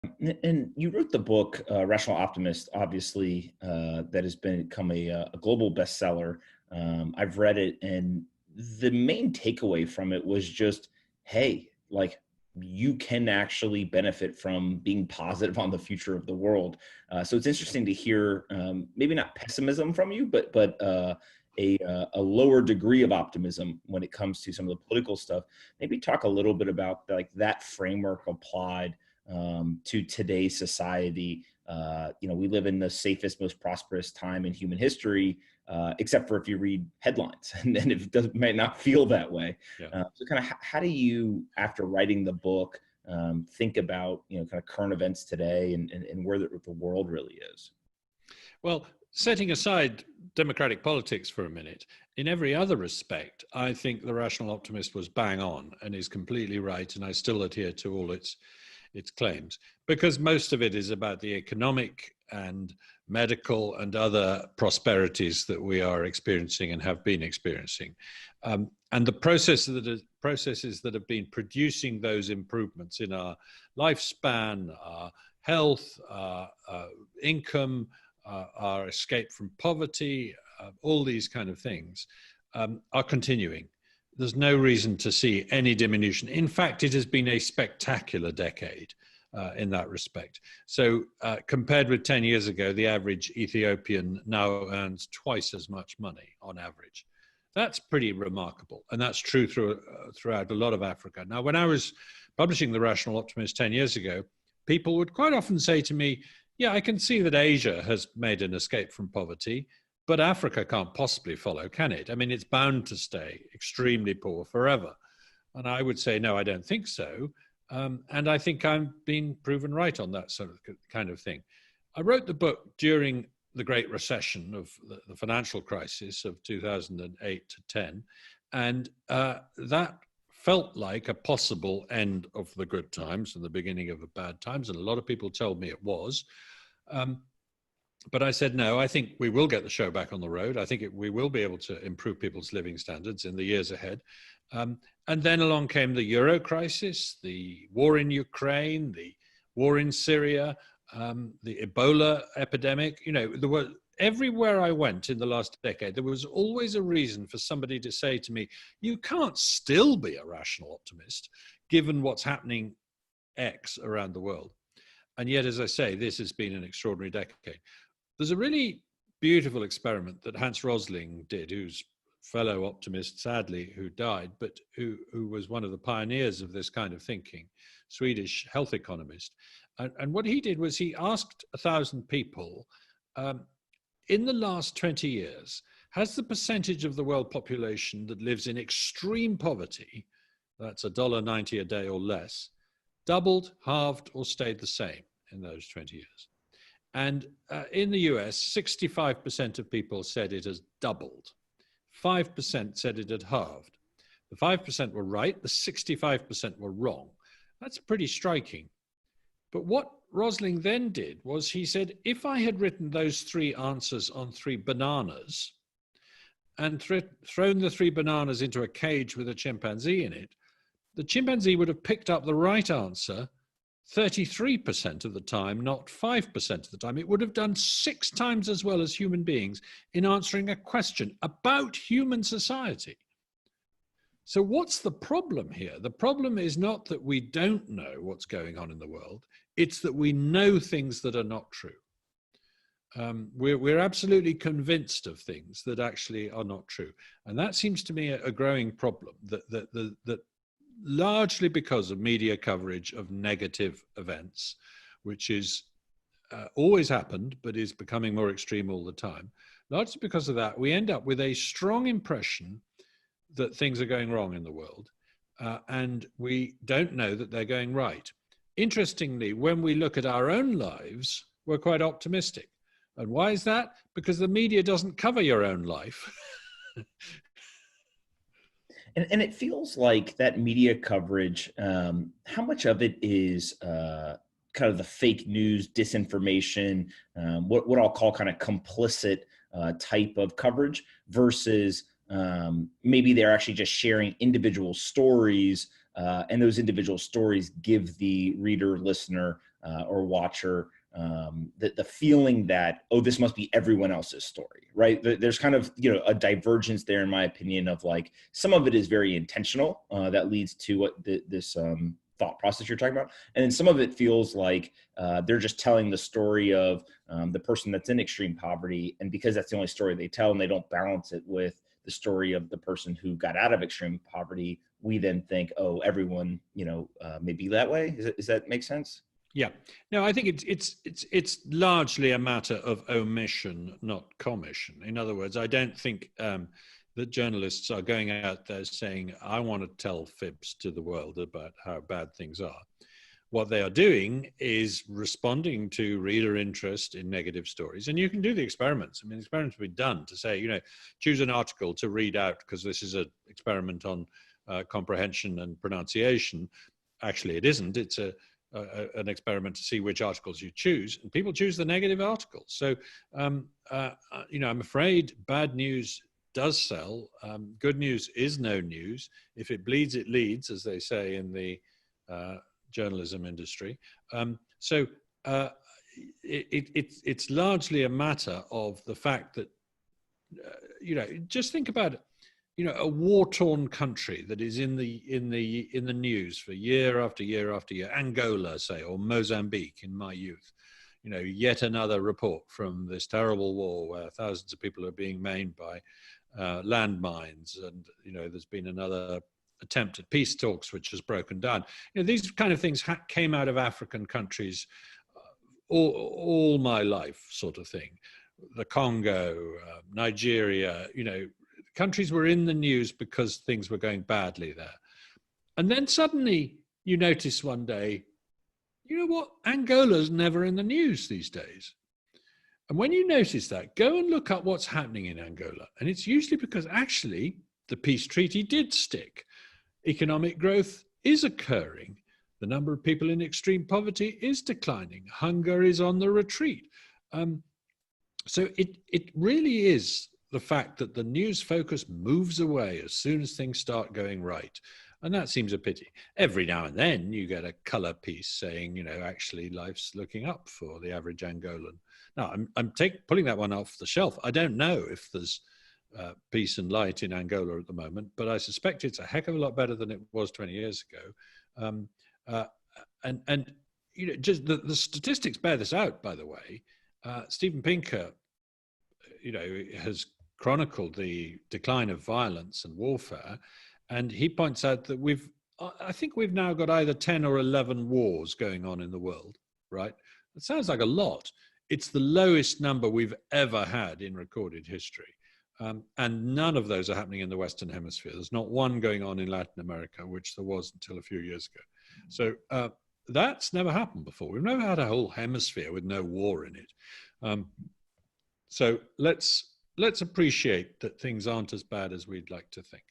And you wrote the book, Rational Optimist, obviously, that has become a global bestseller. I've read it, and the main takeaway from it was just, hey, like, you can actually benefit from being positive on the future of the world. So it's interesting to hear, maybe not pessimism from you, but a lower degree of optimism when it comes to some of the political stuff. Maybe talk a little bit about like that framework applied to today's society. We live in the safest, most prosperous time in human history, except for if you read headlines, and then it might not feel that way. Yeah. So kind of how do you, after writing the book, think about, kind of current events today and where the world really is? Well, setting aside democratic politics for a minute, in every other respect, I think the Rational Optimist was bang on and is completely right, and I still adhere to all its claims, because most of it is about the economic and medical and other prosperities that we are experiencing and have been experiencing. And the processes that have been producing those improvements in our lifespan, our health, our income, our escape from poverty, all these kind of things are continuing. There's no reason to see any diminution. In fact, it has been a spectacular decade in that respect. So compared with 10 years ago, the average Ethiopian now earns twice as much money on average. That's pretty remarkable. And that's true throughout a lot of Africa. Now, when I was publishing The Rational Optimist 10 years ago, people would quite often say to me, yeah, I can see that Asia has made an escape from poverty, but Africa can't possibly follow, can it? I mean, it's bound to stay extremely poor forever. And I would say, no, I don't think so. And I think I'm being proven right on that sort of kind of thing. I wrote the book during the Great Recession of the financial crisis of 2008 to 10. And that felt like a possible end of the good times and the beginning of the bad times. And a lot of people told me it was. But I said, no, I think we will get the show back on the road. I think we will be able to improve people's living standards in the years ahead. And then along came the Euro crisis, the war in Ukraine, the war in Syria, the Ebola epidemic. Everywhere I went in the last decade, there was always a reason for somebody to say to me, you can't still be a rational optimist, given what's happening X around the world. And yet, as I say, this has been an extraordinary decade. There's a really beautiful experiment that Hans Rosling did, who's fellow optimist, sadly, who died, but who was one of the pioneers of this kind of thinking, Swedish health economist. And what he did was he asked 1,000 people, in the last 20 years, has the percentage of the world population that lives in extreme poverty, that's $1.90 a day or less, doubled, halved, or stayed the same in those 20 years? And in the US, 65% of people said it has doubled. 5% said it had halved. The 5% were right, the 65% were wrong. That's pretty striking. But what Rosling then did was he said, if I had written those three answers on 3 bananas and thrown the 3 bananas into a cage with a chimpanzee in it, the chimpanzee would have picked up the right answer 33% of the time, not 5% of the time. It would have done 6 times as well as human beings in answering a question about human society. So what's the problem here? The problem is not that we don't know what's going on in the world. It's that we know things that are not true. We're absolutely convinced of things that actually are not true. And that seems to me a growing problem, that largely because of media coverage of negative events, which is always happened, but is becoming more extreme all the time. Largely because of that, we end up with a strong impression that things are going wrong in the world, and we don't know that they're going right. Interestingly, when we look at our own lives, we're quite optimistic. And why is that? Because the media doesn't cover your own life. And it feels like that media coverage, how much of it is kind of the fake news, disinformation, what I'll call kind of complicit type of coverage versus maybe they're actually just sharing individual stories, and those individual stories give the reader, listener or watcher, the feeling that, oh, this must be everyone else's story, right? There's kind of, a divergence there, in my opinion, of like, some of it is very intentional, that leads to what this thought process you're talking about. And then some of it feels like they're just telling the story of the person that's in extreme poverty. And because that's the only story they tell, and they don't balance it with the story of the person who got out of extreme poverty, we then think, oh, everyone, may be that way. Does that make sense? Yeah. No, I think it's largely a matter of omission, not commission. In other words, I don't think that journalists are going out there saying, I want to tell fibs to the world about how bad things are. What they are doing is responding to reader interest in negative stories. And you can do the experiments. I mean, experiments have been done to say, choose an article to read out, because this is an experiment on comprehension and pronunciation. Actually, it isn't. It's an experiment to see which articles you choose, and people choose the negative articles. So, I'm afraid bad news does sell. Good news is no news. If it bleeds, it leads, as they say in the journalism industry. It's largely a matter of the fact that, just think about it. A war-torn country that is in the news for year after year after year, Angola, say, or Mozambique in my youth. Yet another report from this terrible war where thousands of people are being maimed by landmines, and there's been another attempt at peace talks which has broken down. These kind of things came out of African countries all my life, sort of thing. The Congo, Nigeria, countries were in the news because things were going badly there. And then suddenly you notice one day, Angola's never in the news these days. And when you notice that, go and look up what's happening in Angola. And it's usually because actually the peace treaty did stick. Economic growth is occurring. The number of people in extreme poverty is declining. Hunger is on the retreat. So it really is the fact that the news focus moves away as soon as things start going right. And that seems a pity. Every now and then you get a color piece saying, actually life's looking up for the average Angolan. Now, I'm pulling that one off the shelf. I don't know if there's peace and light in Angola at the moment, but I suspect it's a heck of a lot better than it was 20 years ago. Just the statistics bear this out, by the way. Steven Pinker, has chronicled the decline of violence and warfare, and he points out that I think we've now got either 10 or 11 wars going on in the world, right? It sounds like a lot. It's the lowest number we've ever had in recorded history. And none of those are happening in the Western Hemisphere. There's not one going on in Latin America, which there was until a few years ago. So that's never happened before. We've never had a whole hemisphere with no war in it. So let's appreciate that things aren't as bad as we'd like to think.